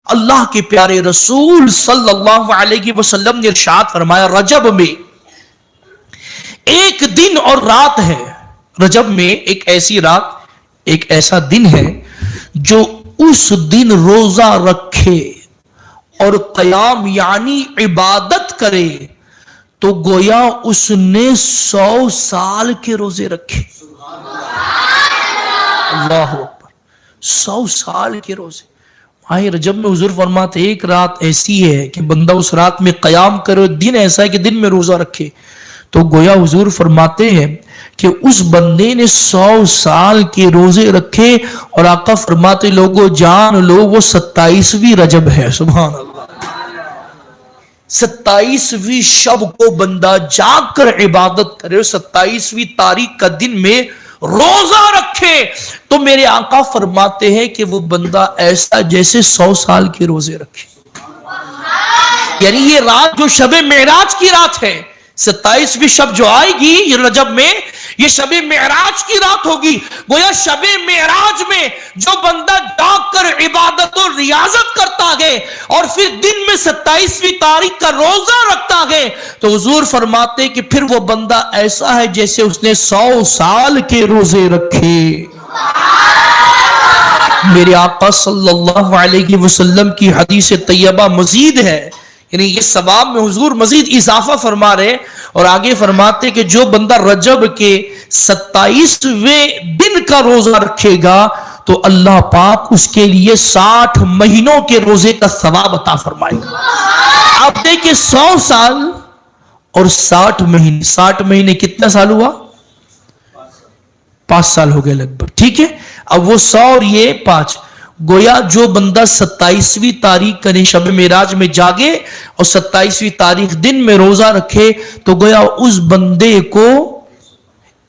اللہ کے پیارے رسول صلی اللہ علیہ وسلم نے ارشاد فرمایا رجب میں ایک دن اور رات ہے، رجب میں ایک ایسی رات، ایک ایسا دن ہے جو اس دن روزہ رکھے اور قیام یعنی عبادت کرے تو گویا اس نے 100 سال کے روزے رکھے. اللہ اکبر، 100 سال کے روزے. ماہ رجب میں حضور فرماتے ایک رات ایسی ہے کہ بندہ اس رات میں قیام کرے، دن ایسا ہے کہ دن میں روزہ رکھے تو گویا حضور فرماتے ہیں کہ اس بندے نے 100 سال کے روزے رکھے. اور آقا فرماتے لوگوں جان لو وہ 27ویں رجب ہے. سبحان اللہ، 27ویں شب کو بندہ جاگ کر عبادت کرے، 27ویں تاریخ کا دن میں روزہ رکھے تو میرے آقا فرماتے ہیں کہ وہ بندہ ایسا جیسے 100 سال کے روزے رکھے. یعنی یہ رات جو شب معراج کی رات ہے، 27ویں شب جو آئے گی یہ رجب میں، یہ شب معراج کی رات ہوگی. گویا شب معراج میں جو بندہ جاگ کر عبادت و ریاضت کرتا ہے اور پھر دن میں 27ویں تاریخ کا روزہ رکھتا ہے تو حضور فرماتے کہ پھر وہ بندہ ایسا ہے جیسے اس نے 100 سال کے روزے رکھے. میرے آقا صلی اللہ علیہ وسلم کی حدیث طیبہ مزید ہے، یعنی یہ ثواب میں حضور مزید اضافہ فرما رہے اور آگے فرماتے کہ جو بندہ رجب کے 27ویں دن کا روزہ رکھے گا تو اللہ پاک اس کے لیے 60 مہینوں کے روزے کا ثواب عطا فرمائے گا. آپ دیکھیں 100 سال اور 60 مہینے، 60 مہینے کتنا سال ہوا؟ 5 سال ہو گئے لگ بھگ. ٹھیک ہے، اب وہ 100 اور یہ 5، گویا جو بندہ 27ویں تاریخ کا شب معراج میں جاگے اور 27ویں تاریخ دن میں روزہ رکھے تو گویا اس بندے کو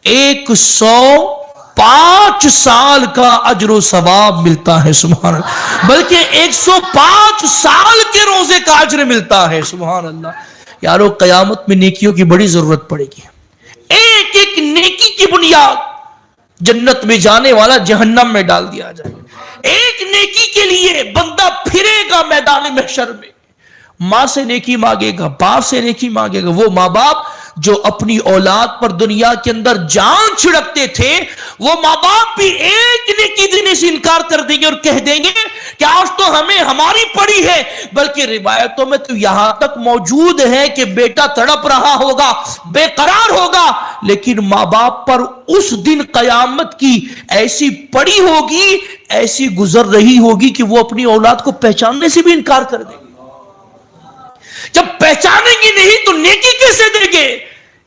105 سال کا اجر و ثواب ملتا ہے. سبحان اللہ، بلکہ 105 سال کے روزے کا اجر ملتا ہے. سبحان اللہ. یارو قیامت میں نیکیوں کی بڑی ضرورت پڑے گی. ایک ایک نیکی کی بنیاد جنت میں جانے والا جہنم میں ڈال دیا جائے. ایک نیکی کے لیے بندہ پھرے گا میدان محشر میں، ماں سے نیکی مانگے گا، باپ سے نیکی مانگے گا. وہ ماں باپ جو اپنی اولاد پر دنیا کے اندر جان چھڑکتے تھے، وہ ماں باپ بھی ایک نیکی دینے سے انکار کر دیں گے اور کہہ دیں گے کہ آج تو ہمیں ہماری پڑی ہے. بلکہ روایتوں میں تو یہاں تک موجود ہے کہ بیٹا تڑپ رہا ہوگا، بے قرار ہوگا، لیکن ماں باپ پر اس دن قیامت کی ایسی پڑی ہوگی، ایسی گزر رہی ہوگی کہ وہ اپنی اولاد کو پہچاننے سے بھی انکار کر دیں گے. جب پہچانیں گے نہیں تو نیکی کیسے دیں گے؟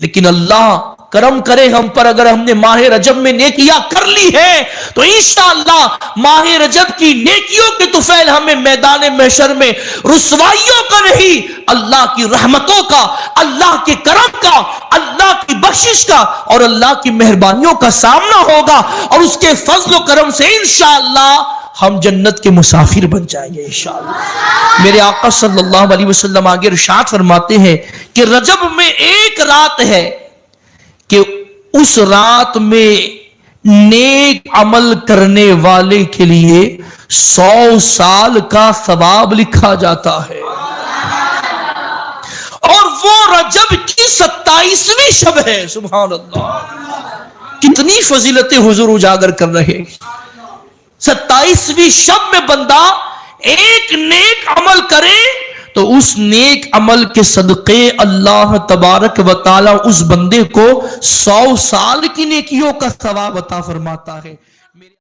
لیکن اللہ کرم کرے ہم پر، اگر ہم نے ماہ رجب میں نیکیاں کر لی ہے تو انشاءاللہ ماہ رجب کی نیکیوں کے طفیل ہمیں میدان محشر میں رسوائیوں کا نہیں، اللہ کی رحمتوں کا، اللہ کے کرم کا، اللہ کی بخشش کا اور اللہ کی مہربانیوں کا سامنا ہوگا اور اس کے فضل و کرم سے انشاءاللہ ہم جنت کے مسافر بن جائیں گے انشاءاللہ. میرے آقا صلی اللہ علیہ وسلم آگے ارشاد فرماتے ہیں کہ رجب میں ایک رات ہے کہ اس رات میں نیک عمل کرنے والے کے لیے 100 سال کا ثواب لکھا جاتا ہے. اور وہ رجب کی 27ویں شب ہے. سبحان اللہ، کتنی فضیلتیں حضور اجاگر کر رہے ہیں. 27ویں شب میں بندہ ایک نیک عمل کرے تو اس نیک عمل کے صدقے اللہ تبارک و تعالی اس بندے کو 100 سال کی نیکیوں کا ثواب عطا فرماتا ہے.